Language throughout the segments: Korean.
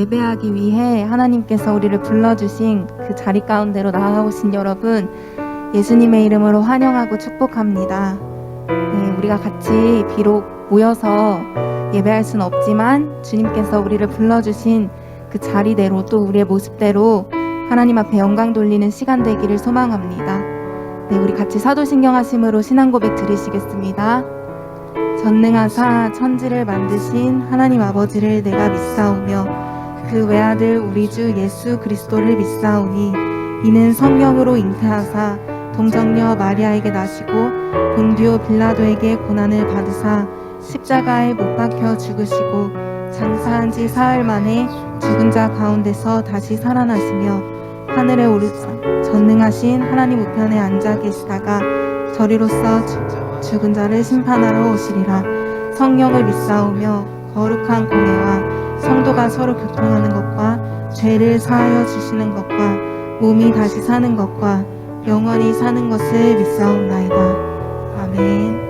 예배하기 위해 하나님께서 우리를 불러주신 그 자리 가운데로 나아오신 여러분, 예수님의 이름으로 환영하고 축복합니다. 네, 우리가 같이 비록 모여서 예배할 수는 없지만 주님께서 우리를 불러주신 그 자리대로 또 우리의 모습대로 하나님 앞에 영광 돌리는 시간 되기를 소망합니다. 네, 우리 같이 사도신경 하심으로 신앙 고백 드리시겠습니다. 전능하사 천지를 만드신 하나님 아버지를 내가 믿사오며 그 외아들 우리 주 예수 그리스도를 믿사오니 이는 성령으로 잉태하사 동정녀 마리아에게 나시고 본디오 빌라도에게 고난을 받으사 십자가에 못 박혀 죽으시고 장사한 지 사흘 만에 죽은 자 가운데서 다시 살아나시며 하늘에 오르사 전능하신 하나님 우편에 앉아 계시다가 저리로서 죽은 자를 심판하러 오시리라. 성령을 믿사오며 거룩한 공예와 성도가 서로 교통하는 것과 죄를 사하여 주시는 것과 몸이 다시 사는 것과 영원히 사는 것을 믿사옵나이다. 아멘.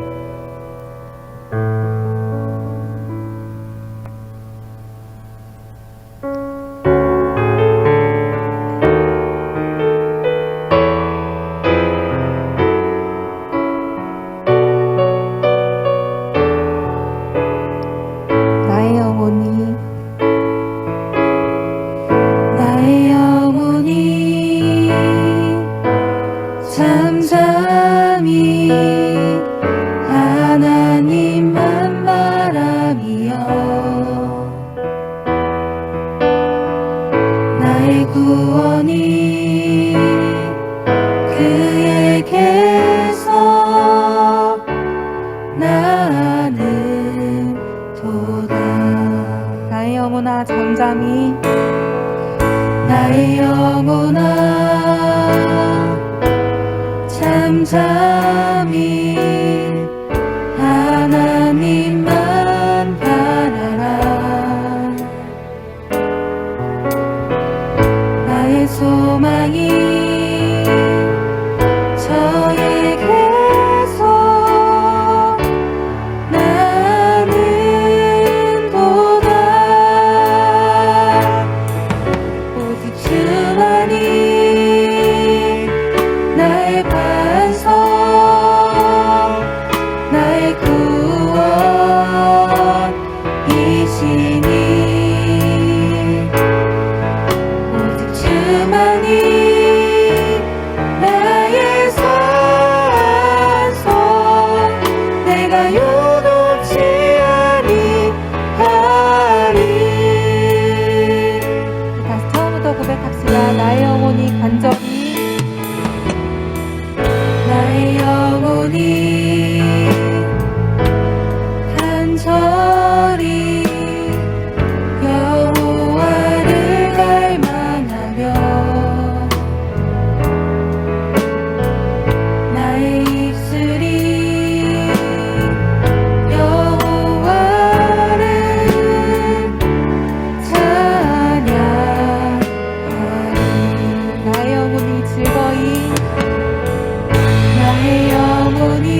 잠잠히 하나님만 바라며 나의 구원이 그에게서 나는 도다. 나의 영혼아 잠잠히 나의 영혼아 잠잠히 하나님만 바라라. 나의 소망이 저에게서 나는 도다. 오직 주만이 나의 반석 나의 구원이시니 오직 주만이 나의 산성 내가 요동치 아니하리. 다시 처음부터 고백합시다. 나의 영혼이 간절히 나의 영혼이 간절히 여호와를 갈망하며 나의 입술이 여호와를 찬양하리. 나의 영혼이 즐거이 나의 영혼이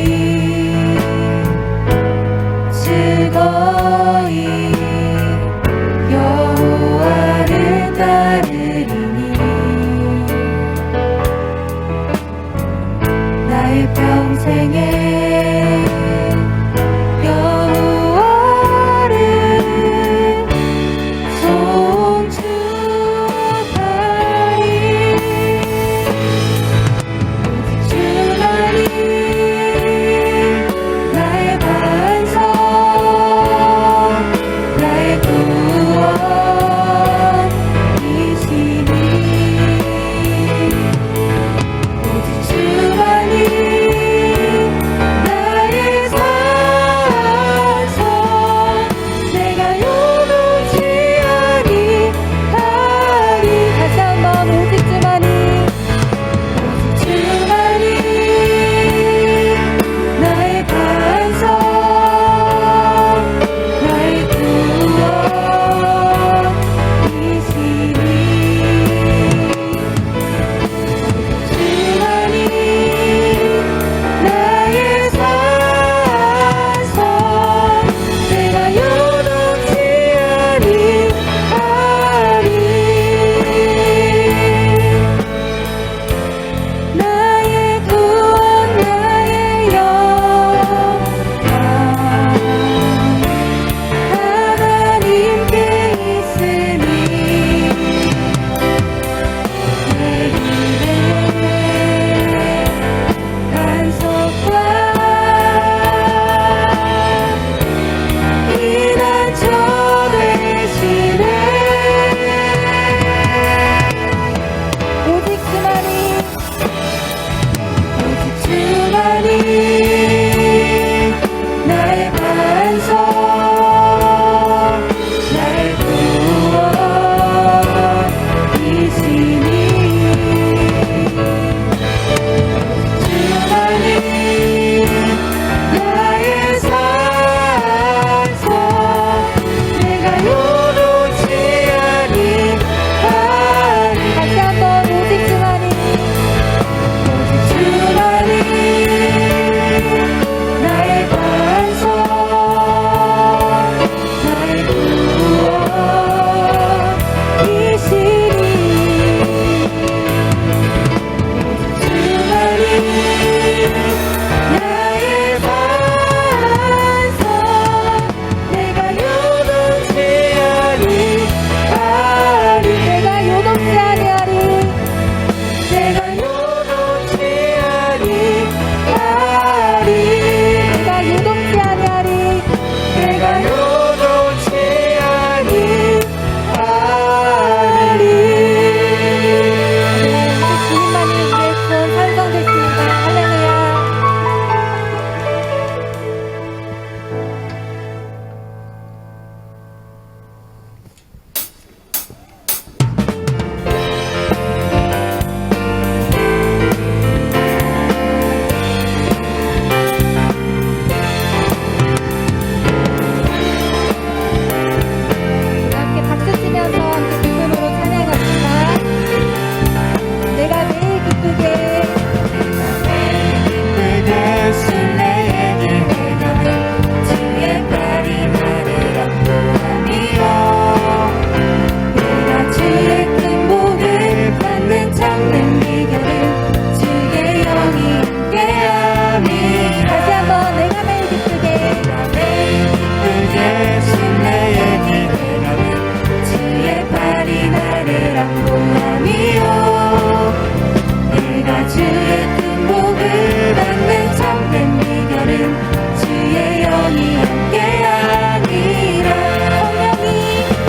구함이요 내가 주의 큰 복을 받는 참된 비결은 주의 영이 함께하니라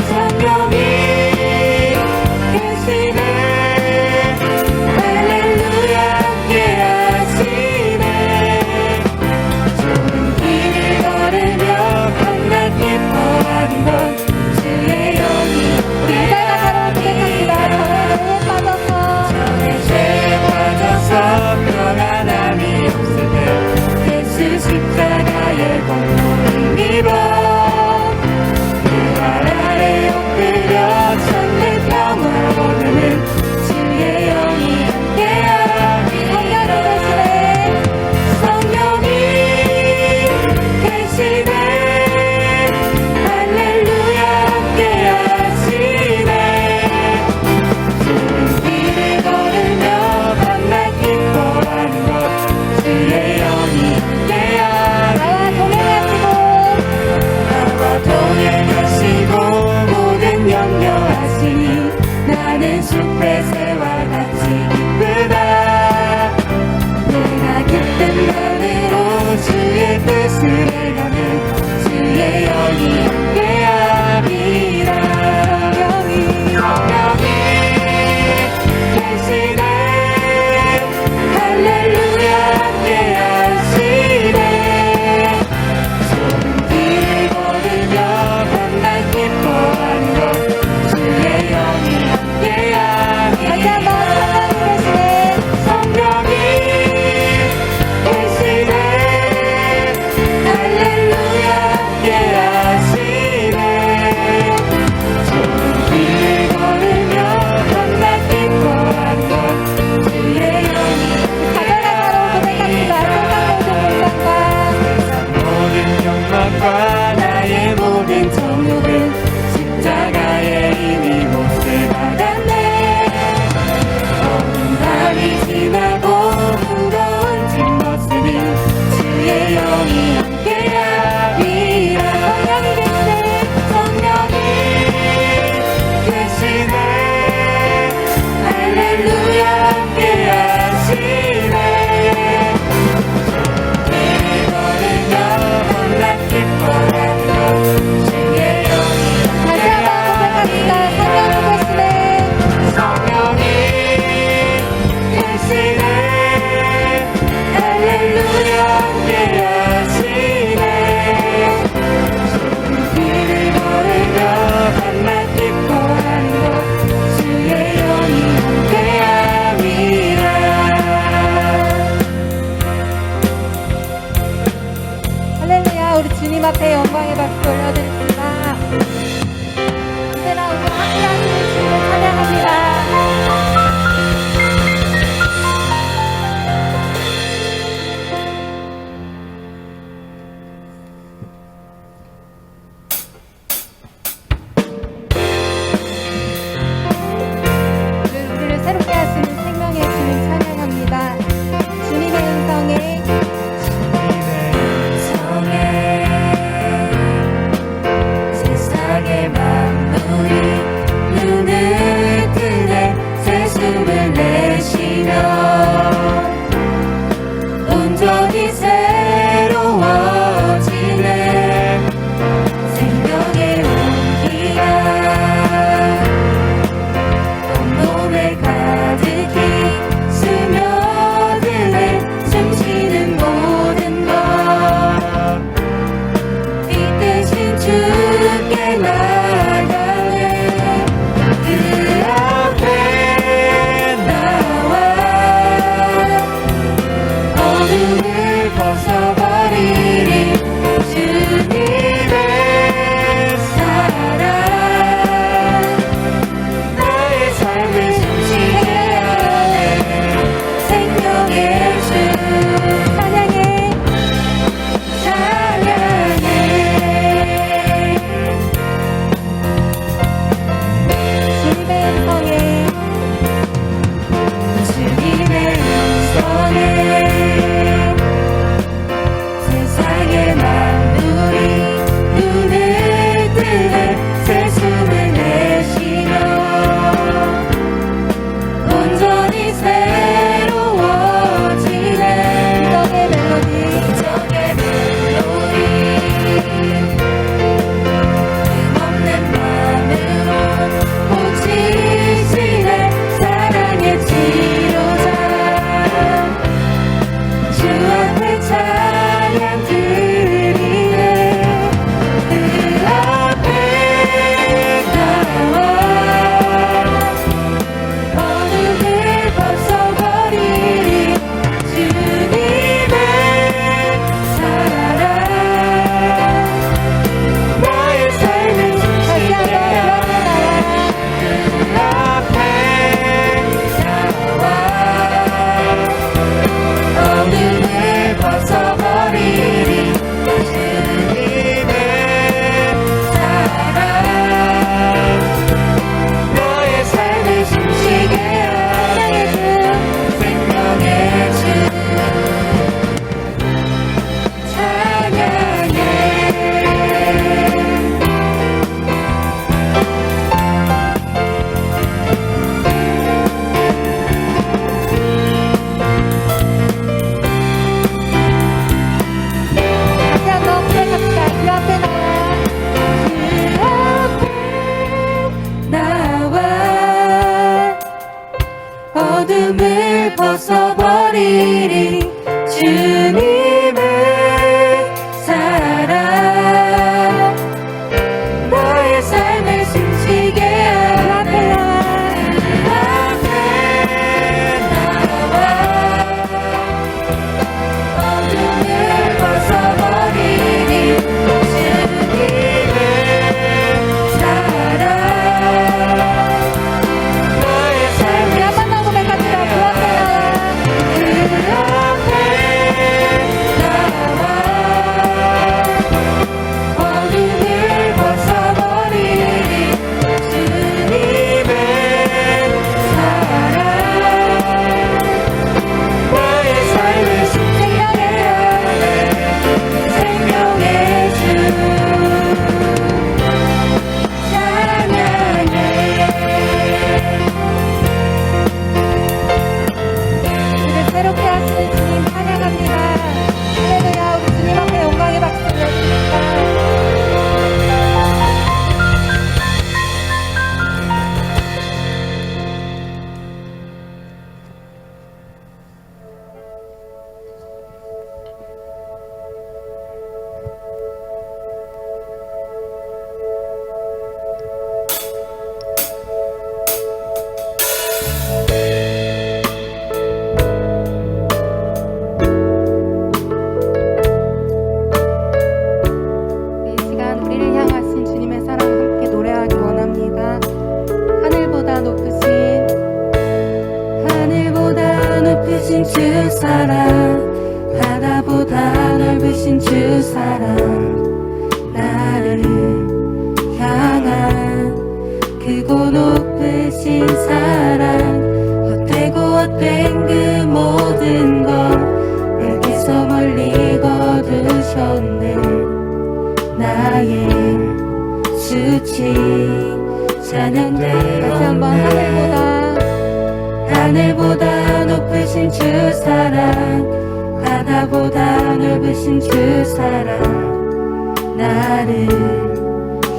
성령이 계시네 할렐루야 함께하시네 좋은 길을 걸으며 겁나 기뻐하는 것 주의 영이 인생과 사랑을 고백합니다. 전에 죄에 빠져서 편안함이 없을 때 예수 십자가의 공로를 입어 그 발 아래 엎드려 찾는 평화 얻는 주의 영이 함께하리라 성령이 계시네 할렐루야 함께하시네 길을 걸으며 밤낮 기뻐하는 것 주의 영이 함께하시고 나와 동행하시고 모든 염려하시니 나는 숲의 새와 같이 기쁘다 내가 기쁜 마음으로 주의 뜻을 행하는 주의 영이 함께하리라 성령이 계시네 할렐루야 함께하시네 좋은 길을 걸으며 밤낮 기뻐하는 것 주의 영이 함께하리라 성령이 계시네 할렐루야 함께하시네 좋은 길을 걸으며 밤낮 기뻐하는 것 주의 영이 모든 욕망과 나의 모든 정욕은 십자가에 이미 몫을 받았네 어두운 밤이 지나고 무거운 짐 벗으니 주의 영이 함께하리라 성령이 계시네 할렐루야 함께하시네 길을 걸으며 밤낮 기뻐하는 것 주의 영이 성령이 계시네 할렐루야 함께하시네 좋은 길을 걸으며 밤낮 기뻐하는 것 주의 영이 함께하리라 할렐루야, 우리 주님 앞에 영광의 박수 올려드립니다. 언제나 우리 함께하시는 주님을 찬양합니다. 우리를 새롭게 하시는 생명의 주님 찬양합니다. 주님의 음성에 세상의 만물이 눈을 뜨네 새 숨을 내쉬며 온전히 새로워지네 생명의 온기가 온몸에 가득히 어둠을 벗어버리리 주님의 사랑 나의 삶을 숨쉬게 하네 앞에 나와 어둠을 벗어버리리 주님의 사랑 나의 삶을 한번 더 고백합니다. 그 앞에 나와 어둠을 벗어버리리 주님의 사랑 나의 삶을 생명의 주 찬양해 우리를 새롭게 하시는 주님 찬양합니다. 할렐루야. 우리 주님 앞에 영광의 박수를 드립니다. 이 시간 우리를 향하신 주님의 사랑을 함께 노래하기 원합니다. 하늘보다 높으신 주 사랑 바다보다 넓으신 주 사랑 나를 향한 크고 높으신 사랑 헛되고 헛된 그 모든 걸 내게서 멀리 거두셨네 나의 수치 찬양되어 다시 한번 하늘보다 높으신 주 사랑 바다보다 넓으신 주 사랑 나를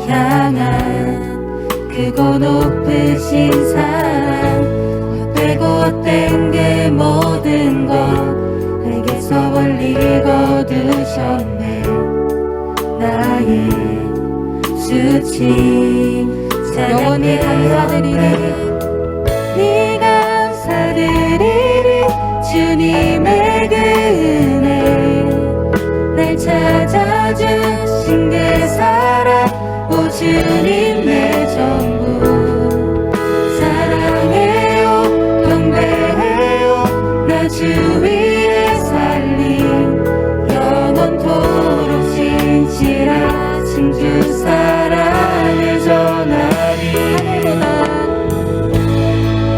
향한 크고 높으신 사랑 헛되고 헛된 그 모든 것 내게서 멀리 거두셨네 나의 수치 영원히 감사드리리. 네 감사드리리 주님의 그 은혜 날 찾아주신 그 사랑 오 주님 내 전부 사랑해요 경배해요 나 주 위에 살림 영원토록 진실하신 주 사랑을 전하리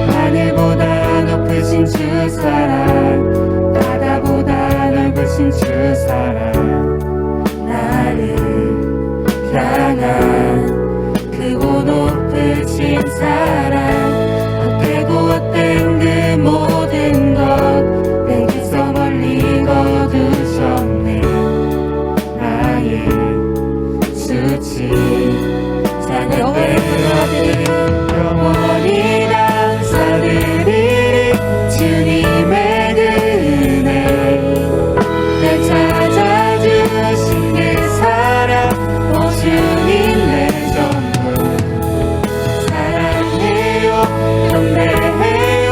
하늘보다 높으신 주 사랑 바다보다 넓으신 주 사랑 나를 향한 크고 높으신 사랑 헛되고 헛된 그 모든 것 내게서 멀리 거두셨네 나의 수치 찬양되어 영원히 감사드리리 주님의 그 은혜 날 찾아주신 그 사랑 오 주님 내 전부 사랑해요 경배해요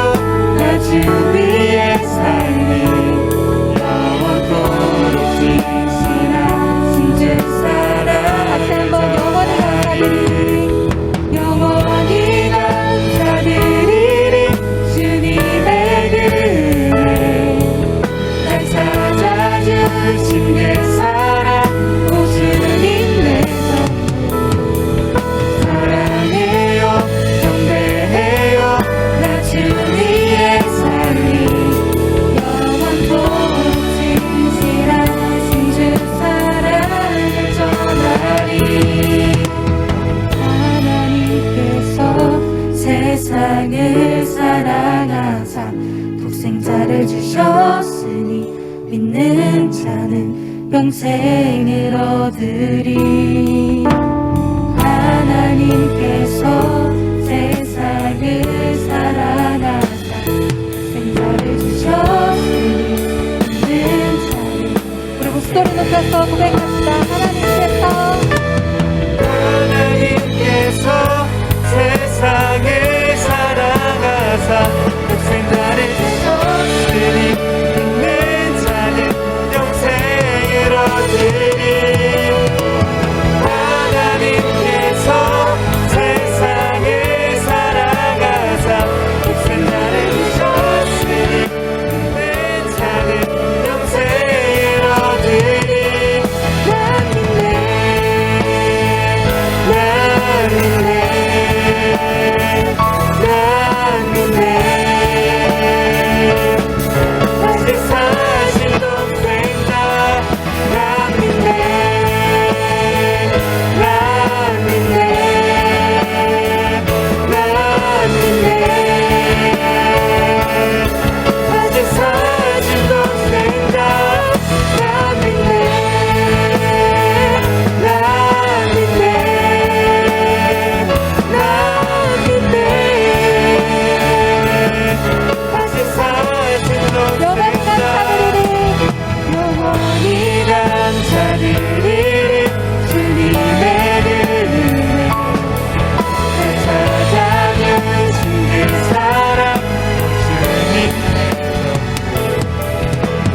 나 주 위에 살리 영원토록 진실하신 주 사랑 다시 한번 영원히 감사드리리. 영원히 감사드리리 주님의 그 은혜 날 찾아주신 그 사랑 오 주님 내 전부 사랑해요 경배해요 나 주 위에 살리 영원토록 진실하신 주 사랑을 전하리 하나님께서 세상을 사랑하사 독생자를 주셨으니 믿는 자는 영생을 얻으리 하나님께서 세상을 사랑하사 위하여서 고백합니다. 하나님께서 세상을 사랑하사 독생자를 주셨으니 믿는 자는 영생을 얻으리. 하나님께서 세상을 사랑하사 독생자를 주셨으니 믿는 자는 영생을 얻으리. 난 믿네, 난 믿네, 난 믿네. 다시 사신 독생자 난 믿네, 난 믿네, 난 믿네. 다시 사신 독생자 난 믿네, 난 믿네, 난 믿네. 다시 사신 독생자 영원히 감사드리리. 주님의 은혜 날 찾아주신 그 사랑 주님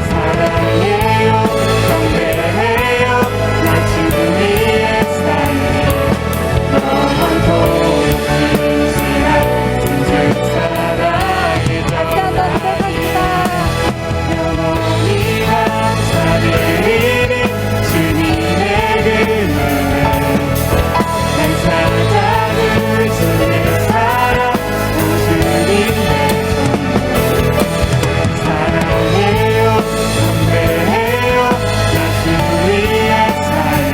사랑해요, 경배해요. 나 주님의 삶이 영원토록 진실한 진정 사랑의 영원히 감사드리리. 주님의 은혜 날 찾아주신 그 사랑 주님의 사랑해요, 경배해요. 나 주님의 삶이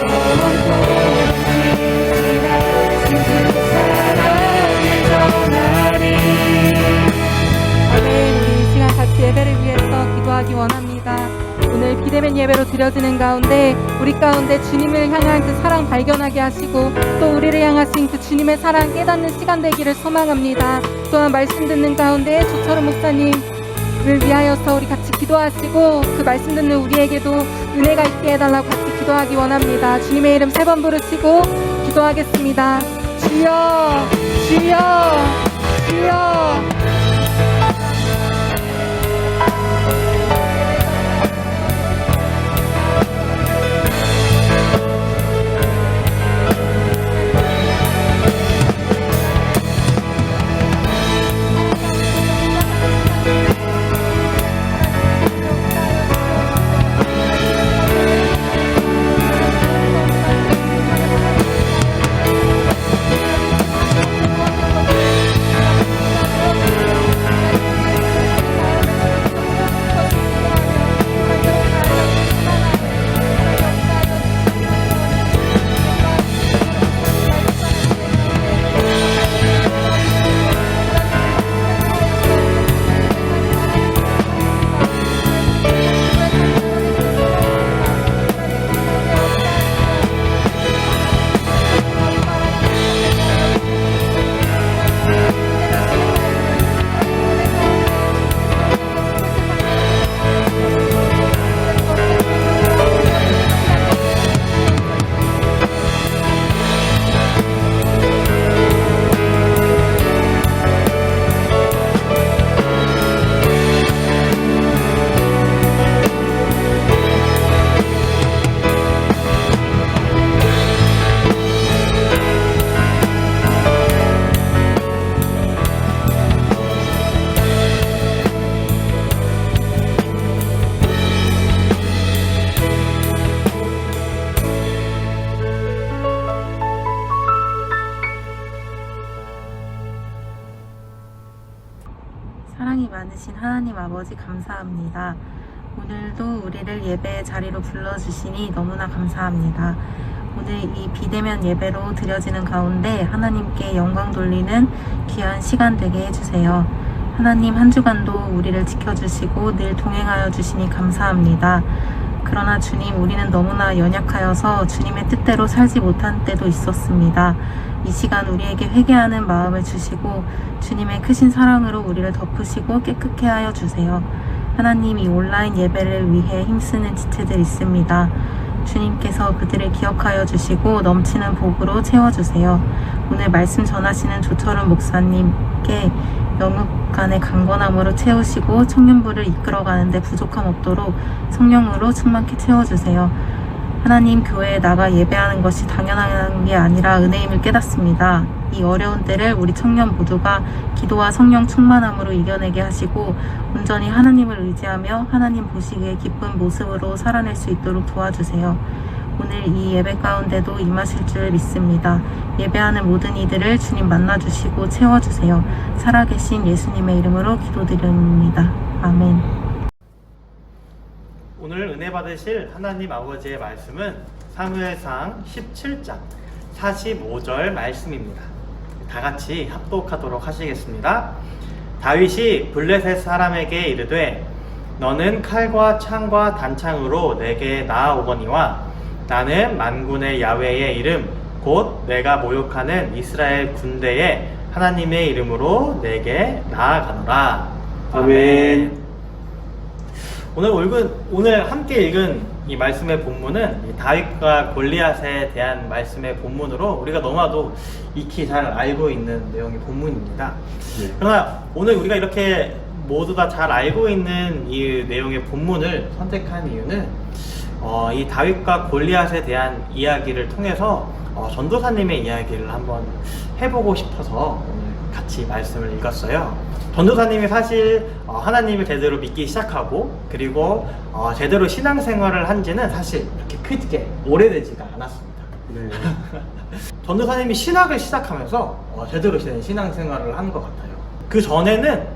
영원토록 진실한 진정 사랑의 전하리. 아멘. 우리 이 시간 같이 예배를 위해서 기도하기 원합니다. 오늘 비대면 예배로 드려지는 가운데 우리 가운데 주님을 향한 그 사랑 발견하게 하시고 또 우리를 향하신 그 주님의 사랑 깨닫는 시간 되기를 소망합니다. 또한 말씀 듣는 가운데 조철우 목사님을 위하여서 우리 같이 기도하시고 그 말씀 듣는 우리에게도 은혜가 있게 해달라고 같이 기도하기 원합니다. 주님의 이름 3번 부르시고 기도하겠습니다. 주여, 주여, 주여. 사랑이 많으신 하나님 아버지 감사합니다. 오늘도 우리를 예배의 자리로 불러주시니 너무나 감사합니다. 오늘 이 비대면 예배로 드려지는 가운데 하나님께 영광 돌리는 귀한 시간 되게 해주세요. 하나님 한 주간도 우리를 지켜주시고 늘 동행하여 주시니 감사합니다. 그러나 주님, 우리는 너무나 연약하여서 주님의 뜻대로 살지 못한 때도 있었습니다. 이 시간 우리에게 회개하는 마음을 주시고 주님의 크신 사랑으로 우리를 덮으시고 깨끗게 하여 주세요. 하나님, 이 온라인 예배를 위해 힘쓰는 지체들 있습니다. 주님께서 그들을 기억하여 주시고 넘치는 복으로 채워주세요. 오늘 말씀 전하시는 조철훈 목사님께 영육 간의 강건함으로 채우시고 청년부를 이끌어가는데 부족함 없도록 성령으로 충만케 채워주세요. 하나님, 교회에 나가 예배하는 것이 당연한 게 아니라 은혜임을 깨닫습니다. 이 어려운 때를 우리 청년 모두가 기도와 성령 충만함으로 이겨내게 하시고 온전히 하나님을 의지하며 하나님 보시기에 기쁜 모습으로 살아낼 수 있도록 도와주세요. 오늘 이 예배 가운데도 임하실 줄 믿습니다. 예배하는 모든 이들을 주님 만나주시고 채워주세요. 살아계신 예수님의 이름으로 기도드립니다. 아멘. 오늘 은혜 받으실 하나님 아버지의 말씀은 사무엘상 17장 45절 말씀입니다. 다 같이 합독하도록 하시겠습니다. 다윗이 블레셋 사람에게 이르되 너는 칼과 창과 단창으로 내게 나아오거니와 나는 만군의 야훼의 이름 곧 내가 모욕하는 이스라엘 군대의 하나님의 이름으로 내게 나아가노라. 아멘. 오늘 함께 읽은 이 말씀의 본문은 이 다윗과 골리앗에 대한 말씀의 본문으로 우리가 너무나도 익히 잘 알고 있는 내용의 본문입니다. 네. 그러나 오늘 우리가 이렇게 모두 다 잘 알고 있는 이 내용의 본문을 선택한 이유는 이 다윗과 골리앗에 대한 이야기를 통해서 전도사님의 이야기를 한번 해보고 싶어서 오늘 같이 말씀을 읽었어요. 전도사님이 사실 하나님을 제대로 믿기 시작하고 그리고 제대로 신앙생활을 한 지는 사실 그렇게 크게 오래되지가 않았습니다. 네. 전도사님이 신학을 시작하면서 제대로 된 신앙생활을 한 것 같아요. 그 전에는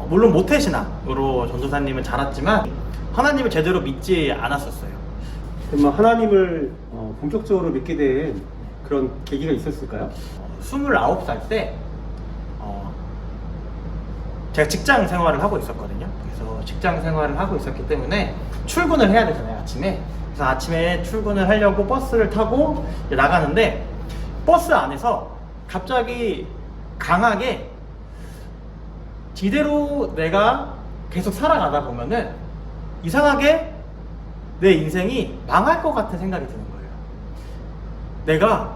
물론 모태신앙으로 전도사님은 자랐지만 하나님을 제대로 믿지 않았었어요. 그럼 하나님을 본격적으로 믿게 된 그런 계기가 있었을까요? 29살 때 제가 직장 생활을 하고 있었거든요. 그래서 직장 생활을 하고 있었기 때문에 출근을 해야 되잖아요, 아침에. 그래서 아침에 출근을 하려고 버스를 타고 나가는데 버스 안에서 갑자기 강하게 이대로 내가 계속 살아가다 보면은 이상하게 내 인생이 망할 것 같은 생각이 드는 거예요. 내가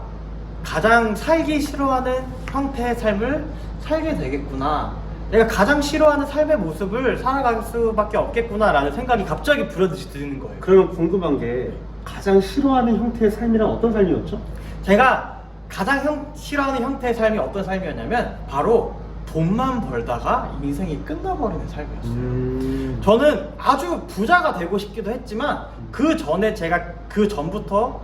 가장 살기 싫어하는 형태의 삶을 살게 되겠구나. 내가 가장 싫어하는 삶의 모습을 살아갈 수밖에 없겠구나 라는 생각이 갑자기 불현듯이 드는 거예요. 그러면 궁금한 게 가장 싫어하는 형태의 삶이란 어떤 삶이었죠? 제가 가장 싫어하는 형태의 삶이 어떤 삶이었냐면 바로 돈만 벌다가 인생이 끝나버리는 삶이었어요. 저는 아주 부자가 되고 싶기도 했지만 그 전에 제가 그 전부터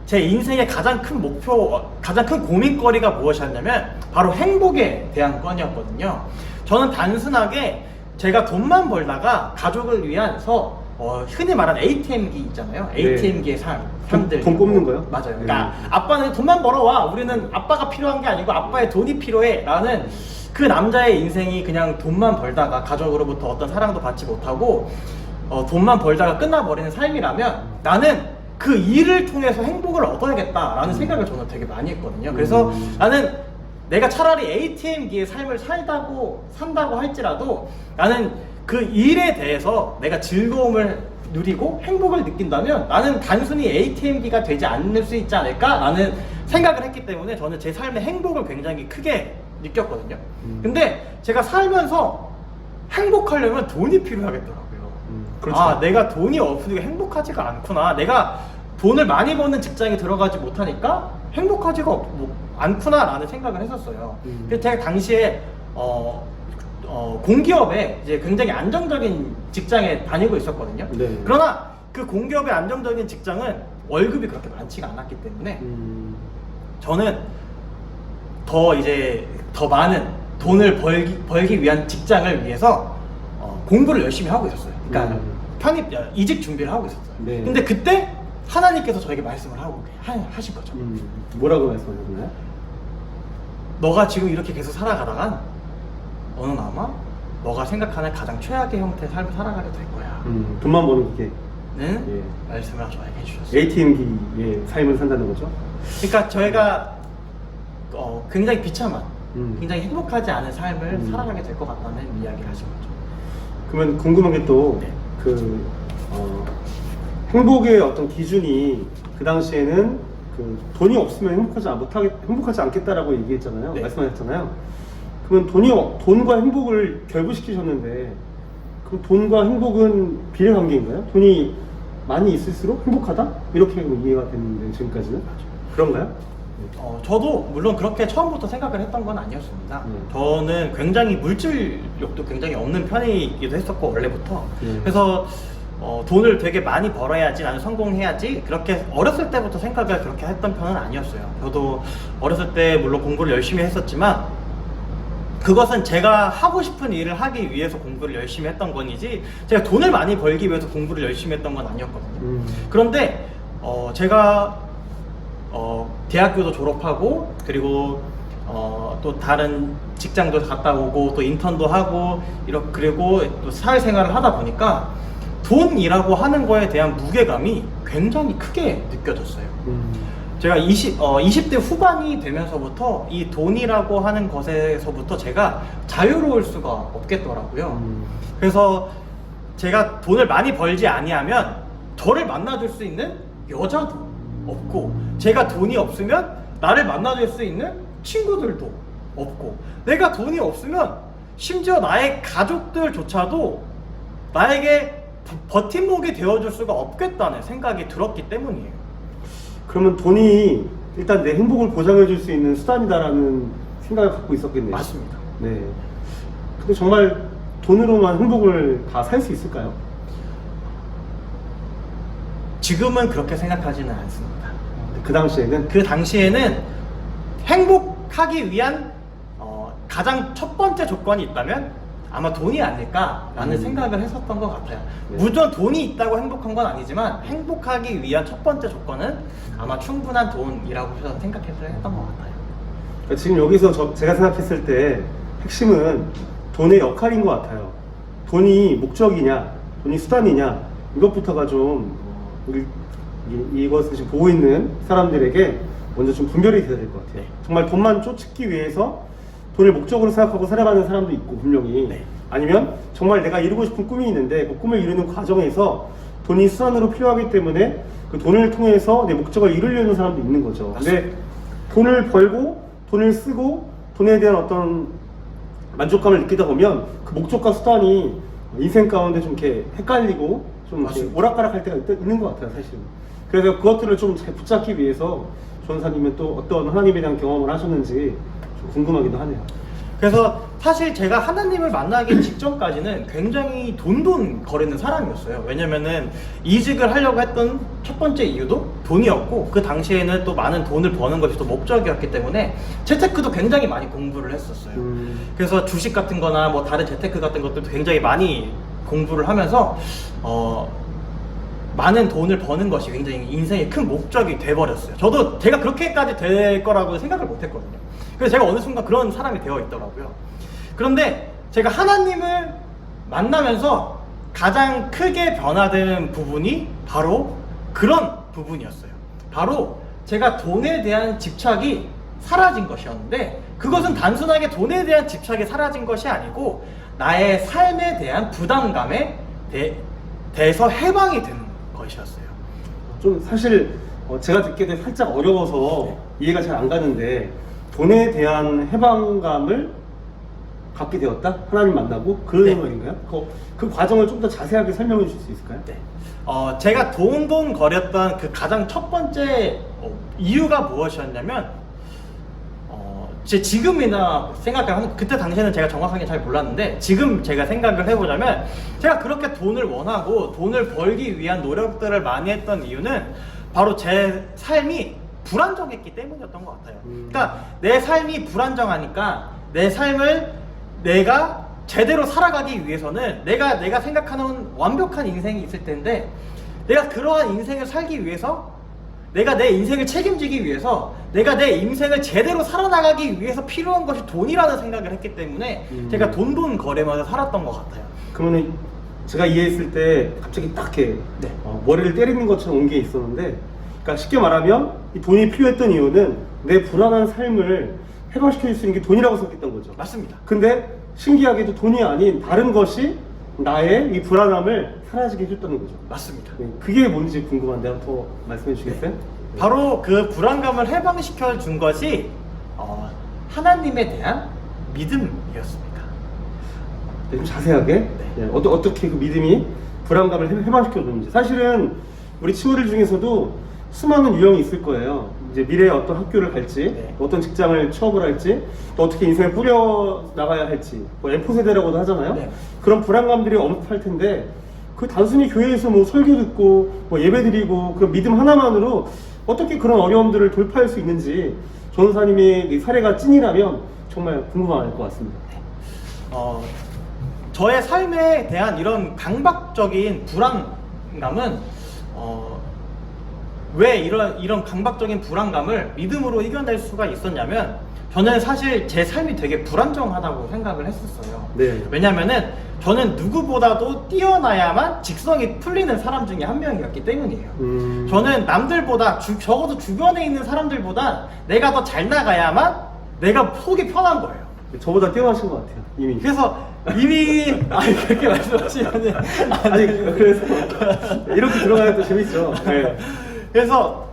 제 인생의 가장 큰 목표, 가장 큰 고민거리가 무엇이었냐면 바로 행복에 대한 건이었거든요. 저는 단순하게 제가 돈만 벌다가 가족을 위해서 흔히 말하는 ATM기 있잖아요. ATM기의 삶들. 돈 뽑는 거요? 맞아요. 그러니까 아빠는 돈만 벌어와. 우리는 아빠가 필요한 게 아니고 아빠의 돈이 필요해. 라는 그 남자의 인생이 그냥 돈만 벌다가 가족으로부터 어떤 사랑도 받지 못하고 돈만 벌다가 끝나버리는 삶이라면 나는 그 일을 통해서 행복을 얻어야겠다라는 생각을 저는 되게 많이 했거든요. 그래서 나는 내가 차라리 ATM기의 삶을 산다고 할지라도 나는 그 일에 대해서 내가 즐거움을 누리고 행복을 느낀다면 나는 단순히 ATM기가 되지 않을 수 있지 않을까라는 생각을 했기 때문에 저는 제 삶의 행복을 굉장히 크게 느꼈거든요. 근데 제가 살면서 행복하려면 돈이 필요하겠더라고요. 그렇죠. 내가 돈이 없으니까 행복하지가 않구나. 내가 돈을 많이 버는 직장에 들어가지 못하니까 행복하지가 않구나 라는 생각을 했었어요. 그래서 제가 당시에 공기업에 이제 굉장히 안정적인 직장에 다니고 있었거든요. 네. 그러나 그 공기업의 안정적인 직장은 월급이 그렇게 많지가 않았기 때문에 저는 더 많은 돈을 벌기 위한 직장을 위해서 공부를 열심히 하고 있었어요. 그러니까 이직 준비를 하고 있었어요. 네. 근데 그때 하나님께서 저에게 말씀을 하신 거죠. 뭐라고 말씀하셨나요? 너가 지금 이렇게 계속 살아가다간 어느 날 아마 너가 생각하는 가장 최악의 형태의 삶을 살아가게 될 거야. 돈만 버는 게 말씀을 저에게 해주셨어요. ATM기의 삶을 산다는 거죠? 그러니까 저희가 굉장히 비참한, 굉장히 행복하지 않은 삶을 살아가게 될 것 같다는 이야기를 하신 거죠. 그러면 궁금한 게 또 네. 행복의 어떤 기준이 그 당시에는 돈이 없으면 행복하지 않겠다라고 얘기했잖아요. 네. 말씀하셨잖아요. 그러면 돈과 행복을 결부시키셨는데, 그럼 돈과 행복은 비례관계인가요? 돈이 많이 있을수록 행복하다? 이렇게 이해가 됐는데 지금까지는 그런가요? 저도 물론 그렇게 처음부터 생각을 했던 건 아니었습니다. 저는 굉장히 물질욕도 굉장히 없는 편이기도 했었고 원래부터. 그래서 돈을 되게 많이 벌어야지, 나는 성공해야지, 그렇게 어렸을 때부터 생각을 그렇게 했던 편은 아니었어요. 저도 어렸을 때 물론 공부를 열심히 했었지만 그것은 제가 하고 싶은 일을 하기 위해서 공부를 열심히 했던 건이지 제가 돈을 많이 벌기 위해서 공부를 열심히 했던 건 아니었거든요. 그런데 제가 대학교도 졸업하고 그리고 또 다른 직장도 갔다 오고 또 인턴도 하고 그리고 또 사회생활을 하다 보니까 돈이라고 하는 거에 대한 무게감이 굉장히 크게 느껴졌어요. 제가 20대 후반이 되면서부터 이 돈이라고 하는 것에서부터 제가 자유로울 수가 없겠더라고요. 그래서 제가 돈을 많이 벌지 아니하면 저를 만나줄 수 있는 여자도 없고, 제가 돈이 없으면 나를 만나줄 수 있는 친구들도 없고, 내가 돈이 없으면 심지어 나의 가족들조차도 나에게 버팀목이 되어줄 수가 없겠다는 생각이 들었기 때문이에요. 그러면 돈이 일단 내 행복을 보장해 줄 수 있는 수단이다라는 생각을 갖고 있었겠네요. 맞습니다. 네. 근데 정말 돈으로만 행복을 다 살 수 있을까요? 지금은 그렇게 생각하지는 않습니다. 그 당시에는? 그 당시에는 행복하기 위한 가장 첫 번째 조건이 있다면 아마 돈이 아닐까라는 생각을 했었던 것 같아요. 네. 물론 돈이 있다고 행복한 건 아니지만 행복하기 위한 첫 번째 조건은 아마 충분한 돈이라고 저는 생각해서 했던 것 같아요. 그러니까 지금 여기서 제가 생각했을 때 핵심은 돈의 역할인 것 같아요. 돈이 목적이냐, 돈이 수단이냐, 이것부터가 좀 이것을 지금 보고 있는 사람들에게 먼저 좀 분별이 돼야 될 것 같아요. 네. 정말 돈만 쫓기 위해서 돈을 목적으로 생각하고 살아가는 사람도 있고 분명히. 네. 아니면 정말 내가 이루고 싶은 꿈이 있는데 그 꿈을 이루는 과정에서 돈이 수단으로 필요하기 때문에 그 돈을 통해서 내 목적을 이루려는 사람도 있는 거죠. 근데 돈을 벌고 돈을 쓰고 돈에 대한 어떤 만족감을 느끼다 보면 그 목적과 수단이 인생 가운데 좀 이렇게 헷갈리고 좀 이렇게 오락가락할 때가 있는 것 같아요, 사실. 그래서 그것들을 좀 잘 붙잡기 위해서 전사님은 또 어떤 하나님에 대한 경험을 하셨는지 좀 궁금하기도 하네요. 그래서 사실 제가 하나님을 만나기 직전까지는 굉장히 돈 거리는 사람이었어요. 왜냐면은 이직을 하려고 했던 첫 번째 이유도 돈이었고, 그 당시에는 또 많은 돈을 버는 것이 또 목적이었기 때문에 재테크도 굉장히 많이 공부를 했었어요. 그래서 주식 같은 거나 뭐 다른 재테크 같은 것들도 굉장히 많이 공부를 하면서 많은 돈을 버는 것이 굉장히 인생의 큰 목적이 돼버렸어요. 저도 제가 그렇게까지 될 거라고 생각을 못 했거든요. 그래서 제가 어느 순간 그런 사람이 되어 있더라고요. 그런데 제가 하나님을 만나면서 가장 크게 변화되는 부분이 바로 그런 부분이었어요. 바로 제가 돈에 대한 집착이 사라진 것이었는데, 그것은 단순하게 돈에 대한 집착이 사라진 것이 아니고 나의 삶에 대한 부담감에 대해서 해방이 되는 것이었어요. 좀 사실 제가 듣기에도 살짝 어려워서 이해가 잘 안 가는데, 돈에 대한 해방감을 갖게 되었다? 하나님 만나고? 그런 말인가요? 그 과정을 좀 더 자세하게 설명해 주실 수 있을까요? 네. 제가 돈 거렸던 그 가장 첫 번째 이유가 무엇이었냐면, 제 지금이나 생각하면, 그때 당시에는 제가 정확하게 잘 몰랐는데 지금 제가 생각을 해보자면, 제가 그렇게 돈을 원하고 돈을 벌기 위한 노력들을 많이 했던 이유는 바로 제 삶이 불안정했기 때문이었던 것 같아요. 그러니까 내 삶이 불안정하니까 내 삶을 내가 제대로 살아가기 위해서는 내가 생각하는 완벽한 인생이 있을 텐데, 내가 그러한 인생을 살기 위해서, 내가 내 인생을 책임지기 위해서, 내가 내 인생을 제대로 살아나가기 위해서 필요한 것이 돈이라는 생각을 했기 때문에 제가 돈 거래마다 살았던 것 같아요. 그러면 제가 이해했을 때 갑자기 딱 이렇게 머리를 때리는 것처럼 온 게 있었는데, 그러니까 쉽게 말하면 이 돈이 필요했던 이유는 내 불안한 삶을 해방시켜 줄 수 있는 게 돈이라고 생각했던 거죠. 맞습니다. 근데 신기하게도 돈이 아닌 다른 것이 나의 이 불안함을 사라지게 해줬다는 거죠. 맞습니다. 네, 그게 뭔지 궁금한데 한번 더 말씀해 주시겠어요? 바로 그 불안감을 해방시켜 준 것이 하나님에 대한 믿음이었습니다. 네, 좀 자세하게 어떻게 그 믿음이 불안감을 해방시켜 줬는지. 사실은 우리 친구들 중에서도 수많은 유형이 있을 거예요. 이제 미래에 어떤 학교를 갈지, 네. 어떤 직장을 취업을 할지, 또 어떻게 인생을 꾸려 나가야 할지, 뭐 M4 세대라고도 하잖아요. 네. 그런 불안감들이 엄습할 텐데 그 단순히 교회에서 뭐 설교 듣고 뭐 예배 드리고 그런 믿음 하나만으로 어떻게 그런 어려움들을 돌파할 수 있는지 전도사님의 이 사례가 찐이라면 정말 궁금할 것 같습니다. 저의 삶에 대한 이런 강박적인 불안감은 왜 이런 강박적인 불안감을 믿음으로 이겨낼 수가 있었냐면, 저는 사실 제 삶이 되게 불안정하다고 생각을 했었어요. 네. 왜냐면은 저는 누구보다도 뛰어나야만 직성이 풀리는 사람 중에 한 명이었기 때문이에요. 저는 남들보다 적어도 주변에 있는 사람들보다 내가 더 잘 나가야만 내가 속이 편한 거예요. 저보다 뛰어나신 것 같아요, 이미. 그래서 이미 그렇게 말씀하시면 아니 그래서 이렇게 들어가야 또 재밌죠. 네. 그래서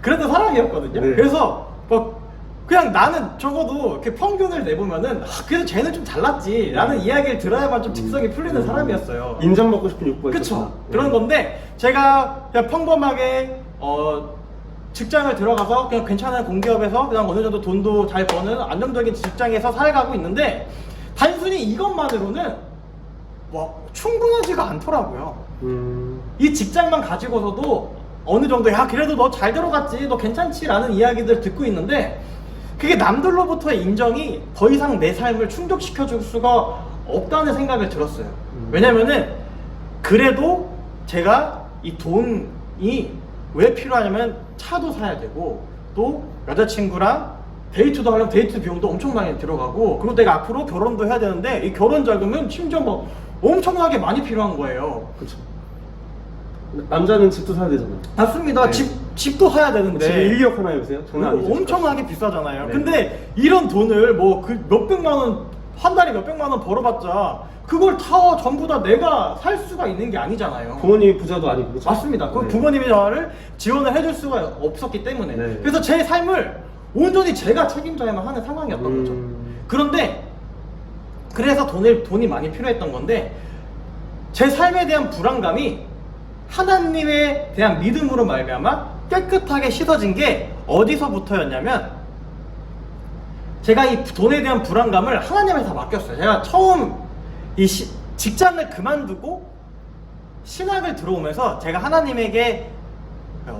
그랬던 사람이었거든요. 네. 그래서 뭐 그냥 나는 적어도 이렇게 평균을 내보면은 그래도 쟤는 좀 잘났지 라는 이야기를 들어야만 좀 직성이 풀리는 사람이었어요. 인정받고 싶은 욕구가 그쵸. 있었구나. 그런 건데 제가 그냥 평범하게 직장을 들어가서 그냥 괜찮은 공기업에서 그냥 어느 정도 돈도 잘 버는 안정적인 직장에서 살아가고 있는데, 단순히 이것만으로는 뭐 충분하지가 않더라고요. 이 직장만 가지고서도 어느 정도 야 그래도 너 잘 들어갔지, 너 괜찮지 라는 이야기들 듣고 있는데, 그게 남들로부터의 인정이 더 이상 내 삶을 충족시켜 줄 수가 없다는 생각을 들었어요. 왜냐면은 그래도 제가 이 돈이 왜 필요하냐면 차도 사야 되고, 또 여자친구랑 데이트도 하려면 데이트 비용도 엄청 많이 들어가고, 그리고 내가 앞으로 결혼도 해야 되는데 이 결혼 자금은 심지어 뭐 엄청나게 많이 필요한 거예요. 그렇죠. 남자는 집도 사야 되잖아요. 맞습니다. 네. 집도 사야 되는데 집이 1억 하나 요새요? 장난 아니죠. 엄청나게 비싸잖아요. 네. 근데 이런 돈을 뭐 그 몇백만 원, 한 달에 몇백만 원 벌어봤자 그걸 다 전부 다 내가 살 수가 있는 게 아니잖아요. 부모님이 부자도 아니고. 그렇죠? 맞습니다. 그 네. 부모님이 저를 지원을 해줄 수가 없었기 때문에 네. 그래서 제 삶을 온전히 제가 책임져야만 하는 상황이었던 거죠. 그런데 그래서 돈이 많이 필요했던 건데, 제 삶에 대한 불안감이 하나님에 대한 믿음으로 말미암아 깨끗하게 씻어진 게 어디서부터였냐면, 제가 이 돈에 대한 불안감을 하나님한테 다 맡겼어요. 제가 처음 이 직장을 그만두고 신학을 들어오면서 제가 하나님에게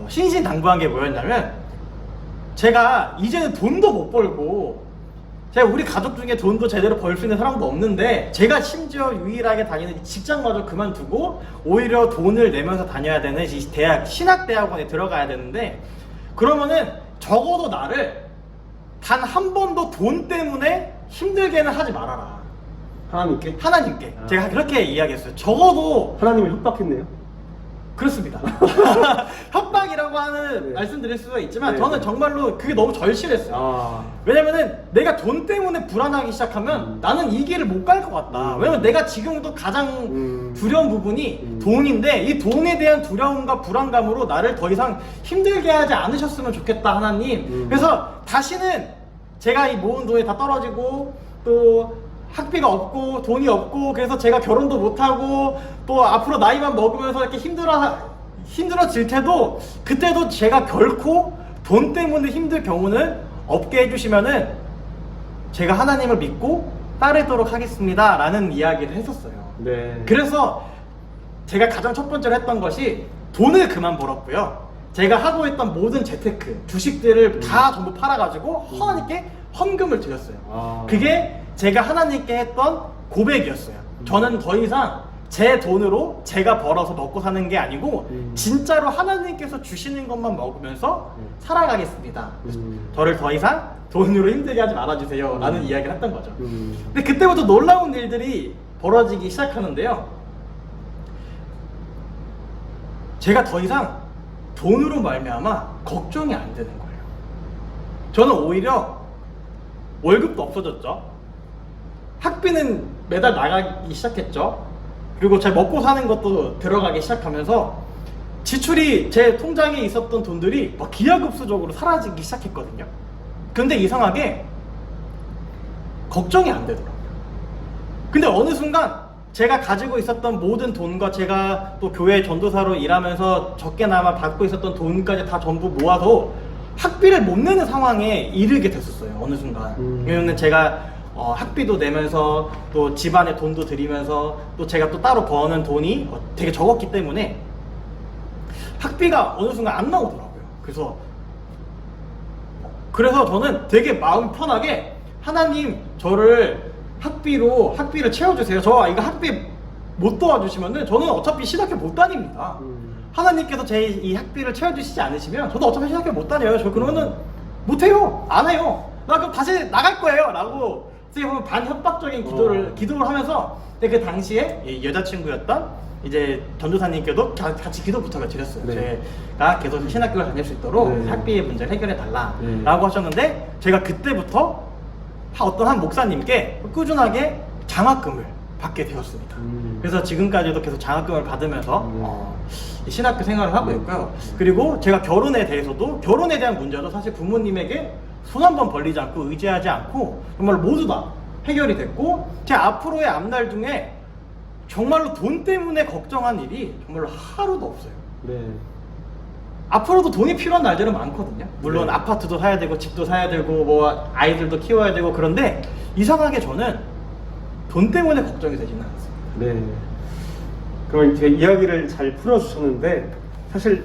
신신당부한 게 뭐였냐면, 제가 이제는 돈도 못 벌고 제가 우리 가족 중에 돈도 제대로 벌 수 있는 사람도 없는데, 제가 심지어 유일하게 다니는 직장마저 그만두고 오히려 돈을 내면서 다녀야 되는 이 신학대학원에 들어가야 되는데, 그러면은 적어도 나를 단 한 번도 돈 때문에 힘들게는 하지 말아라. 하나님께? 하나님께. 아. 제가 그렇게 이야기했어요. 적어도 하나님이 협박했네요. 그렇습니다. 협박이라고 하는 네. 말씀드릴 수가 있지만 네. 저는 정말로 그게 너무 절실했어요. 아. 왜냐면은 내가 돈 때문에 불안하기 시작하면 나는 이 길을 못 갈 것 같다. 왜냐면 내가 지금도 가장 두려운 부분이 돈인데, 이 돈에 대한 두려움과 불안감으로 나를 더 이상 힘들게 하지 않으셨으면 좋겠다, 하나님. 그래서 다시는 제가 이 모은 돈이 다 떨어지고 또 학비가 없고 돈이 없고, 그래서 제가 결혼도 못하고 또 앞으로 나이만 먹으면서 이렇게 힘들어질 때도, 그때도 제가 결코 돈 때문에 힘들 경우는 없게 해주시면은 제가 하나님을 믿고 따르도록 하겠습니다 라는 이야기를 했었어요. 네. 그래서 제가 가장 첫 번째로 했던 것이 돈을 그만 벌었고요. 제가 하고 있던 모든 재테크, 주식들을 다 전부 팔아가지고 하나님께 헌금을 드렸어요. 아. 그게 제가 하나님께 했던 고백이었어요. 저는 더 이상 제 돈으로 제가 벌어서 먹고 사는 게 아니고 진짜로 하나님께서 주시는 것만 먹으면서 살아가겠습니다. 저를 더 이상 돈으로 힘들게 하지 말아주세요 라는 이야기를 했던 거죠. 근데 그때부터 놀라운 일들이 벌어지기 시작하는데요. 제가 더 이상 돈으로 말미암아 걱정이 안 되는 거예요. 저는 오히려 월급도 없어졌죠. 학비는 매달 나가기 시작했죠. 그리고 제 먹고 사는 것도 들어가기 시작하면서 지출이 제 통장에 있었던 돈들이 막 기하급수적으로 사라지기 시작했거든요. 근데 이상하게 걱정이 안 되더라고요. 근데 어느 순간 제가 가지고 있었던 모든 돈과 제가 또 교회 전도사로 일하면서 적게나마 받고 있었던 돈까지 다 전부 모아서 학비를 못 내는 상황에 이르게 됐었어요. 어느 순간. 왜냐면 제가 학비도 내면서 또 집안에 돈도 들이면서 또 제가 또 따로 버는 돈이 되게 적었기 때문에 학비가 어느 순간 안 나오더라고요. 그래서 저는 되게 마음 편하게 하나님 저를 학비를 채워주세요. 저 이거 학비 못 도와주시면은 저는 어차피 신학교 못 다닙니다. 하나님께서 제 이 학비를 채워주시지 않으시면 저도 어차피 신학교 못 다녀요. 저 그러면은 못해요. 안 해요. 나 그럼 다시 나갈 거예요. 라고 어떻게 보면 반협박적인 기도를 하면서 그 당시에 이 여자친구였던 이제 전도사님께도 같이 기도 부탁을 드렸어요. 네. 제가 계속 신학교를 다닐 수 있도록 네. 학비의 문제를 해결해 달라라고 네. 하셨는데 제가 그때부터 어떤 한 목사님께 꾸준하게 장학금을 받게 되었습니다. 그래서 지금까지도 계속 장학금을 받으면서 이 신학교 생활을 하고 있고요. 그리고 제가 결혼에 대한 문제도 사실 부모님에게 손 한 번 벌리지 않고 의지하지 않고 정말로 모두 다 해결이 됐고 제 앞으로의 앞날 중에 정말로 돈 때문에 걱정한 일이 정말로 하루도 없어요. 네. 앞으로도 돈이 필요한 날들은 많거든요. 물론 네. 아파트도 사야 되고 집도 사야 되고 뭐 아이들도 키워야 되고 그런데 이상하게 저는 돈 때문에 걱정이 되지는 않습니다. 네. 그러면 제 이야기를 잘 풀어주셨는데 사실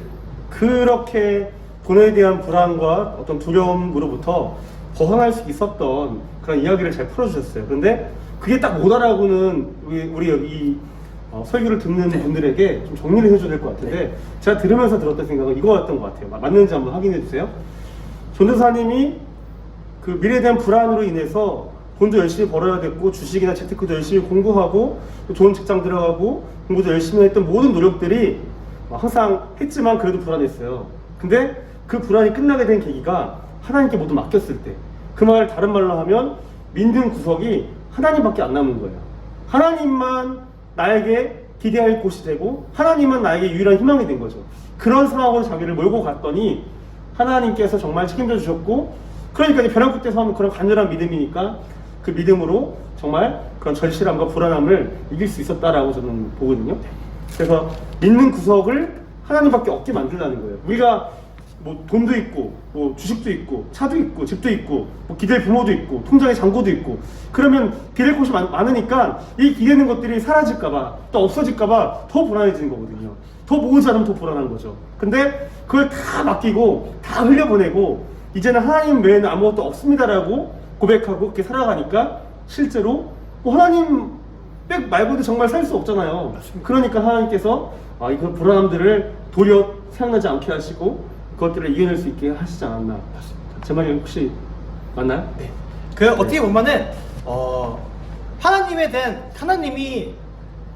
그렇게 돈에 대한 불안과 어떤 두려움으로부터 벗어날 수 있었던 그런 이야기를 잘 풀어주셨어요. 그런데 그게 딱 못 알아보는 우리 여기 설교를 듣는 분들에게 좀 정리를 해줘야 될 것 같은데 제가 들으면서 들었던 생각은 이거였던 것 같아요. 맞는지 한번 확인해 주세요. 전도사님이 그 미래에 대한 불안으로 인해서 돈도 열심히 벌어야 됐고 주식이나 재테크도 열심히 공부하고 또 좋은 직장 들어가고 공부도 열심히 했던 모든 노력들이 항상 했지만 그래도 불안했어요. 근데 그 불안이 끝나게 된 계기가 하나님께 모두 맡겼을 때, 그 말을 다른 말로 하면 믿는 구석이 하나님밖에 안 남은 거예요. 하나님만 나에게 기대할 곳이 되고 하나님만 나에게 유일한 희망이 된 거죠. 그런 상황으로 자기를 몰고 갔더니 하나님께서 정말 책임져 주셨고, 그러니까 이제 벼랑 끝에서 하는 그런 간절한 믿음이니까 그 믿음으로 정말 그런 절실함과 불안함을 이길 수 있었다라고 저는 보거든요. 그래서 믿는 구석을 하나님밖에 없게 만들라는 거예요. 우리가 뭐 돈도 있고 뭐 주식도 있고 차도 있고 집도 있고 뭐 기댈 부모도 있고 통장에 잔고도 있고 그러면 기댈 곳이 많으니까 이 기대는 것들이 사라질까봐 또 없어질까봐 더 불안해지는 거거든요. 더 모으지 않으면 더 불안한 거죠. 근데 그걸 다 맡기고 다 흘려보내고 이제는 하나님 외에는 아무것도 없습니다라고 고백하고 그렇게 살아가니까 실제로 뭐 하나님 백 말고도 정말 살 수 없잖아요. 맞습니다. 그러니까 하나님께서 이그 불안함들을 도리어 생각나지 않게 하시고 그것들을 이겨낼 수 있게 하시지 않았나. 제 말이 혹시 맞나요? 네. 어떻게 보면은 하나님이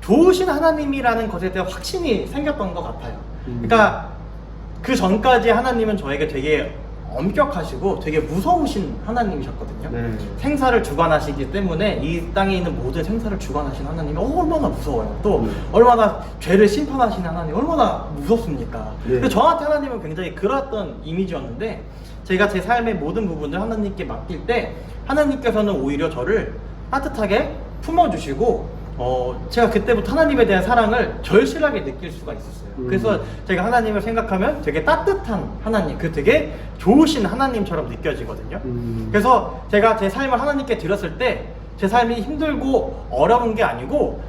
좋으신 하나님이라는 것에 대한 확신이 생겼던 것 같아요. 그러니까 그 전까지 하나님은 저에게 되게 엄격하시고 되게 무서우신 하나님이셨거든요. 네. 생사를 주관하시기 때문에 이 땅에 있는 모든 생사를 주관하신 하나님이 얼마나 무서워요. 또 얼마나 죄를 심판하시는 하나님 얼마나 무섭습니까? 네. 근데 저한테 하나님은 굉장히 그랬던 이미지였는데 제가 제 삶의 모든 부분을 하나님께 맡길 때 하나님께서는 오히려 저를 따뜻하게 품어주시고 제가 그때부터 하나님에 대한 사랑을 절실하게 느낄 수가 있었어요. 그래서 제가 하나님을 생각하면 되게 따뜻한 하나님, 되게 좋으신 하나님처럼 느껴지거든요. 그래서 제가 제 삶을 하나님께 드렸을 때 제 삶이 힘들고 어려운 게 아니고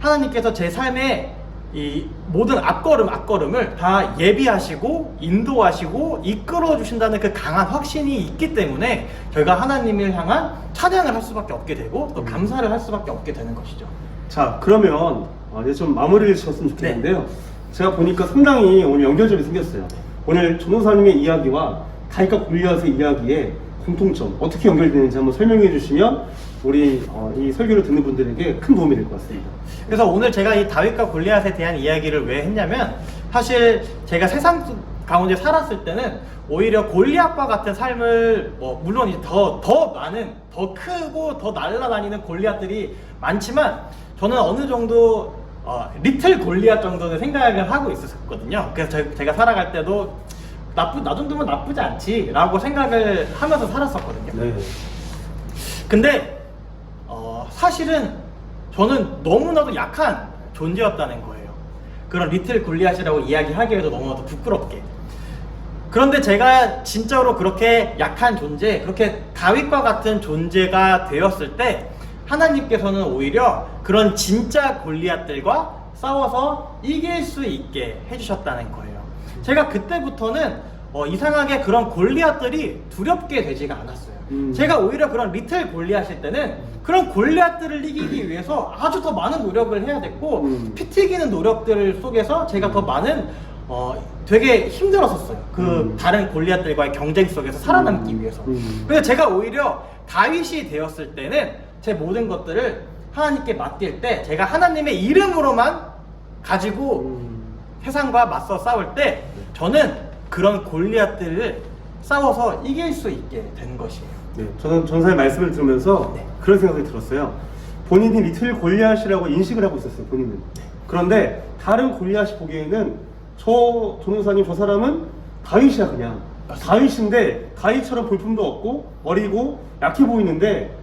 하나님께서 제 삶의 이 모든 앞걸음을 다 예비하시고 인도하시고 이끌어 주신다는 그 강한 확신이 있기 때문에 저희가 하나님을 향한 찬양을 할 수밖에 없게 되고 또 감사를 할 수밖에 없게 되는 것이죠. 자, 그러면 이제 좀 마무리를 지었으면 좋겠는데요. 제가 보니까 상당히 오늘 연결점이 생겼어요. 오늘 전도사님의 이야기와 다윗과 골리앗의 이야기의 공통점 어떻게 연결되는지 한번 설명해 주시면 우리 이 설교를 듣는 분들에게 큰 도움이 될 것 같습니다. 그래서 오늘 제가 이 다윗과 골리앗에 대한 이야기를 왜 했냐면 사실 제가 세상 가운데 살았을 때는 오히려 골리앗과 같은 삶을 물론 이제 더 많은 더 크고 더 날아다니는 골리앗들이 많지만 저는 어느 정도 리틀 골리앗 정도는 생각을 하고 있었거든요. 그래서 제가 살아갈 때도 나 정도면 나쁘지 않지 라고 생각을 하면서 살았었거든요. 네. 근데 사실은 저는 너무나도 약한 존재였다는 거예요. 그런 리틀 골리앗이라고 이야기하기에도 너무나도 부끄럽게. 그런데 제가 진짜로 그렇게 약한 존재, 그렇게 다윗과 같은 존재가 되었을 때 하나님께서는 오히려 그런 진짜 골리앗들과 싸워서 이길 수 있게 해주셨다는 거예요. 제가 그때부터는 이상하게 그런 골리앗들이 두렵게 되지가 않았어요. 제가 오히려 그런 리틀 골리앗일 때는 그런 골리앗들을 이기기 위해서 아주 더 많은 노력을 해야 됐고 피 튀기는 노력들 속에서 제가 더 많은 되게 힘들었었어요. 그 다른 골리앗들과의 경쟁 속에서 살아남기 위해서. 그래서 제가 오히려 다윗이 되었을 때는 제 모든 것들을 하나님께 맡길 때 제가 하나님의 이름으로만 가지고 세상과 맞서 싸울 때 저는 그런 골리앗들을 싸워서 이길 수 있게 된 것이에요. 네, 저는 전사의 말씀을 들으면서 네. 그런 생각이 들었어요. 본인이 리틀 골리앗이라고 인식을 하고 있었어요, 본인은. 그런데 다른 골리앗이 보기에는 저 전사님 저 사람은 다윗이야 그냥. 다윗인데 다윗처럼 볼품도 없고 어리고 약해 보이는데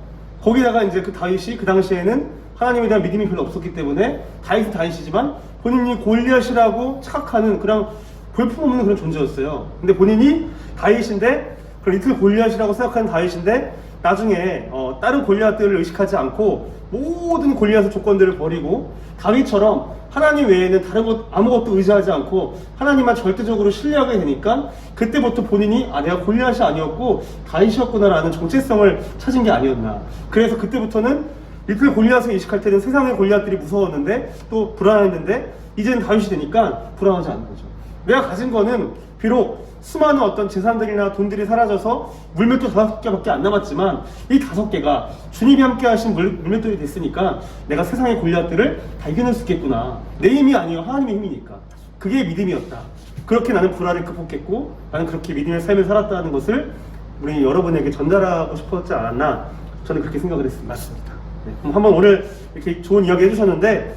거기다가 이제 그 다윗이 그 당시에는 하나님에 대한 믿음이 별로 없었기 때문에 다윗은 다윗이지만 본인이 골리앗이라고 착각하는 그냥 볼품없는 그런 존재였어요. 근데 본인이 다윗인데 그 리틀 골리앗이라고 생각하는 다윗인데 나중에 다른 골리앗들을 의식하지 않고 모든 골리앗의 조건들을 버리고 다윗처럼 하나님 외에는 다른 것 아무것도 의지하지 않고 하나님만 절대적으로 신뢰하게 되니까 그때부터 본인이 내가 골리앗이 아니었고 다윗이었구나라는 정체성을 찾은 게 아니었나. 그래서 그때부터는 리틀 골리앗을 의식할 때는 세상의 골리앗들이 무서웠는데 또 불안했는데 이제는 다윗이 되니까 불안하지 않은 거죠. 내가 가진 거는 비록 수많은 어떤 재산들이나 돈들이 사라져서 물맷돌 5개밖에 안 남았지만 이 5개가 주님이 함께 하신 물맷돌이 됐으니까 내가 세상의 골리앗들을 다 이겨낼 수 있겠구나. 내 힘이 아니라 하나님의 힘이니까. 그게 믿음이었다. 그렇게 나는 불안을 극복했고 나는 그렇게 믿음의 삶을 살았다는 것을 우리 여러분에게 전달하고 싶었지 않았나 저는 그렇게 생각을 했습니다. 맞습니다. 네, 그럼 한번 오늘 이렇게 좋은 이야기 해주셨는데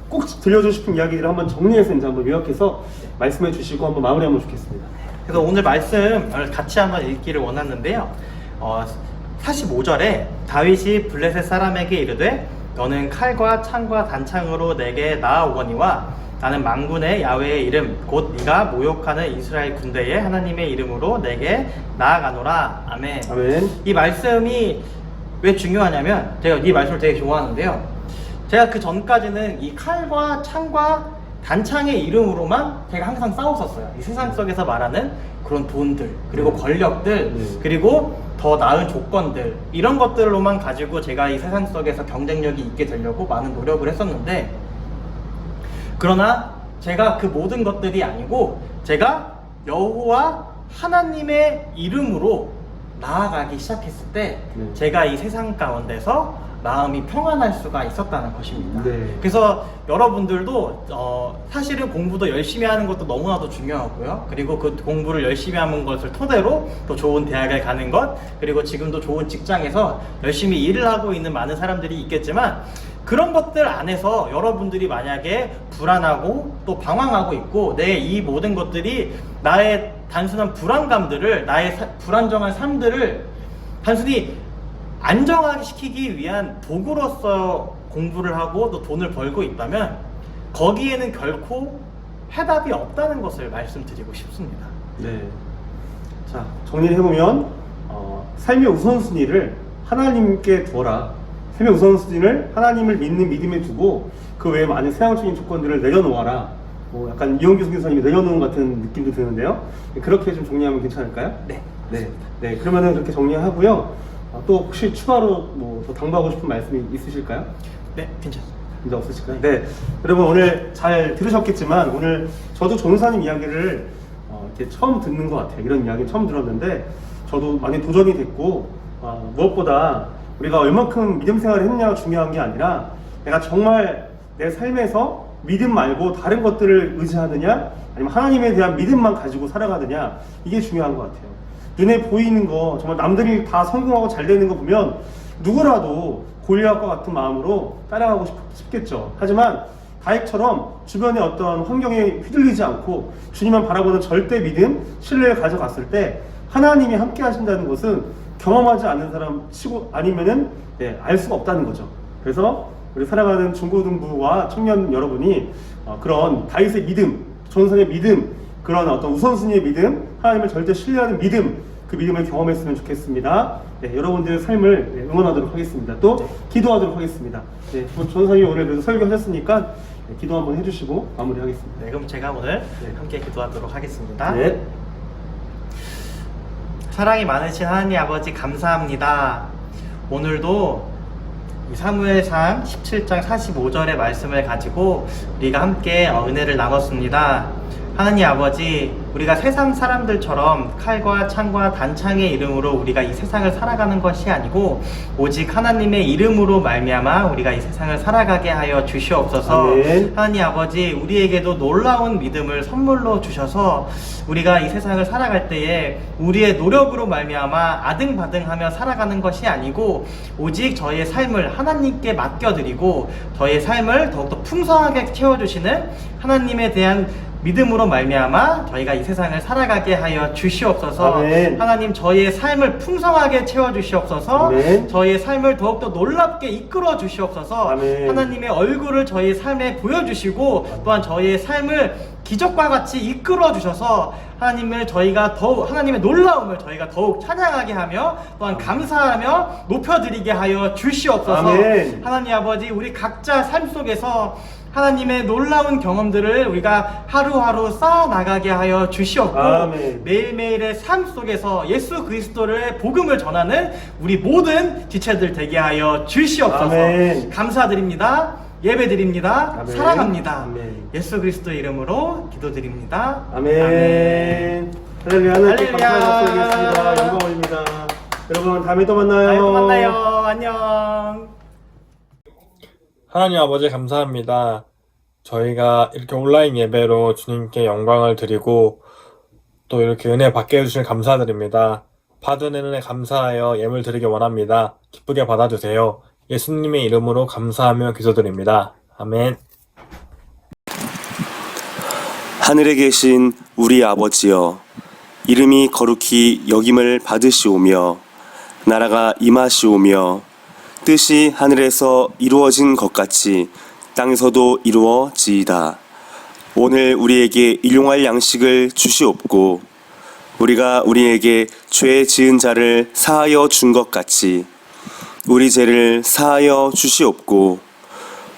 꼭 들려주고 싶은 이야기들을 한번 정리해서 이제 한번 요약해서 말씀해 주시고 한번 마무리하면 좋겠습니다. 그래서 오늘 말씀을 같이 한번 읽기를 원하는데요. 45절에 다윗이 블레셋 사람에게 이르되 너는 칼과 창과 단창으로 내게 나아오거니와 나는 만군의 야훼의 이름 곧 네가 모욕하는 이스라엘 군대의 하나님의 이름으로 내게 나아가노라. 아멘. 아멘. 이 말씀이 왜 중요하냐면 제가 이 말씀을 되게 좋아하는데요. 제가 그 전까지는 이 칼과 창과 단창의 이름으로만 제가 항상 싸웠었어요. 이 세상 속에서 말하는 그런 돈들, 그리고 권력들, 그리고 더 나은 조건들, 이런 것들로만 가지고 제가 이 세상 속에서 경쟁력이 있게 되려고 많은 노력을 했었는데, 그러나 제가 그 모든 것들이 아니고 제가 여호와 하나님의 이름으로 나아가기 시작했을 때 제가 이 세상 가운데서 마음이 평안할 수가 있었다는 것입니다. 네. 그래서 여러분들도 사실은 공부도 열심히 하는 것도 너무나도 중요하고요. 그리고 그 공부를 열심히 하는 것을 토대로 또 좋은 대학을 가는 것, 그리고 지금도 좋은 직장에서 열심히 일을 하고 있는 많은 사람들이 있겠지만 그런 것들 안에서 여러분들이 만약에 불안하고 또 방황하고 있고 내 이 모든 것들이 나의 단순한 불안감들을, 나의 불안정한 삶들을 단순히 안정하게 시키기 위한 도구로서 공부를 하고 또 돈을 벌고 있다면 거기에는 결코 해답이 없다는 것을 말씀드리고 싶습니다. 네. 자, 정리를 해보면 삶의 우선순위를 하나님께 두어라. 삶의 우선순위를 하나님을 믿는 믿음에 두고 그 외에 많은 세상적인 조건들을 내려놓아라. 약간 이용규 선생님이 내려놓은 것 같은 느낌도 드는데요. 그렇게 좀 정리하면 괜찮을까요? 네. 네. 네. 그러면은 그렇게 정리하고요. 또 혹시 추가로 뭐 더 당부하고 싶은 말씀이 있으실까요? 네, 괜찮습니다. 이제 없으실까요? 네. 여러분 오늘 잘 들으셨겠지만 오늘 저도 전사님 이야기를 이렇게 처음 듣는 것 같아요. 이런 이야기 처음 들었는데 저도 많이 도전이 됐고 무엇보다 우리가 얼만큼 믿음 생활을 했느냐가 중요한 게 아니라 내가 정말 내 삶에서 믿음 말고 다른 것들을 의지하느냐 아니면 하나님에 대한 믿음만 가지고 살아가느냐 이게 중요한 것 같아요. 눈에 보이는 거 정말 남들이 다 성공하고 잘 되는 거 보면 누구라도 골리앗과 같은 마음으로 따라가고 싶겠죠. 하지만 다윗처럼 주변의 어떤 환경에 휘둘리지 않고 주님만 바라보는 절대 믿음, 신뢰를 가져갔을 때 하나님이 함께 하신다는 것은 경험하지 않는 사람 치고 아니면은 알 수가 없다는 거죠. 그래서 우리 살아가는 중고등부와 청년 여러분이 그런 다윗의 믿음, 전선의 믿음, 그런 어떤 우선순위의 믿음, 하나님을 절대 신뢰하는 믿음, 그 믿음을 경험했으면 좋겠습니다. 여러분들의 삶을 응원하도록 하겠습니다. 또 기도하도록 하겠습니다. 전사님 오늘 그래도 설교하셨으니까 기도 한번 해주시고 마무리하겠습니다. 네, 그럼 제가 오늘 함께 기도하도록 하겠습니다. 네. 사랑이 많으신 하나님 아버지 감사합니다. 오늘도 이 사무엘상 17장 45절의 말씀을 가지고 우리가 함께 은혜를 나눴습니다. 하나님 아버지, 우리가 세상 사람들처럼 칼과 창과 단창의 이름으로 우리가 이 세상을 살아가는 것이 아니고 오직 하나님의 이름으로 말미암아 우리가 이 세상을 살아가게 하여 주시옵소서. 아멘. 하나님 아버지, 우리에게도 놀라운 믿음을 선물로 주셔서 우리가 이 세상을 살아갈 때에 우리의 노력으로 말미암아 아등바등하며 살아가는 것이 아니고 오직 저희의 삶을 하나님께 맡겨드리고 저희의 삶을 더욱더 풍성하게 채워주시는 하나님에 대한 믿음으로 말미암아 저희가 이 세상을 살아가게 하여 주시옵소서. 아멘. 하나님, 저희의 삶을 풍성하게 채워주시옵소서. 아멘. 저희의 삶을 더욱더 놀랍게 이끌어 주시옵소서. 아멘. 하나님의 얼굴을 저희의 삶에 보여주시고 또한 저희의 삶을 기적과 같이 이끌어 주셔서 하나님을 저희가 더욱 하나님의 놀라움을 저희가 더욱 찬양하게 하며 또한 감사하며 높여드리게 하여 주시옵소서. 아멘. 하나님 아버지, 우리 각자 삶 속에서 하나님의 놀라운 경험들을 우리가 하루하루 쌓아나가게 하여 주시옵고 아멘. 매일매일의 삶 속에서 예수 그리스도를 복음을 전하는 우리 모든 지체들 되게 하여 주시옵소서. 아멘. 감사드립니다. 예배드립니다. 아멘. 사랑합니다. 아멘. 예수 그리스도 이름으로 기도드립니다. 아멘. 할렐루야. 하나님께 할렐루야. 감사의 말씀 드리겠습니다. 영광입니다. 여러분 다음에 또 만나요. 다음에 또 만나요. 안녕. 하나님 아버지 감사합니다. 저희가 이렇게 온라인 예배로 주님께 영광을 드리고 또 이렇게 은혜 받게 해주신 감사드립니다. 받은 은혜 감사하여 예물 드리기 원합니다. 기쁘게 받아주세요. 예수님의 이름으로 감사하며 기도드립니다. 아멘. 하늘에 계신 우리 아버지여, 이름이 거룩히 여김을 받으시오며 나라가 임하시오며 뜻이 하늘에서 이루어진 것 같이 땅에서도 이루어지이다. 오늘 우리에게 일용할 양식을 주시옵고 우리가 우리에게 죄 지은 자를 사하여 준 것 같이 우리 죄를 사하여 주시옵고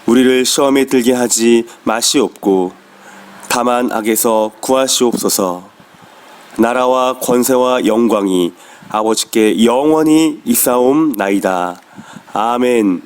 우리를 시험에 들게 하지 마시옵고 다만 악에서 구하시옵소서. 나라와 권세와 영광이 아버지께 영원히 있사옵나이다. 아멘.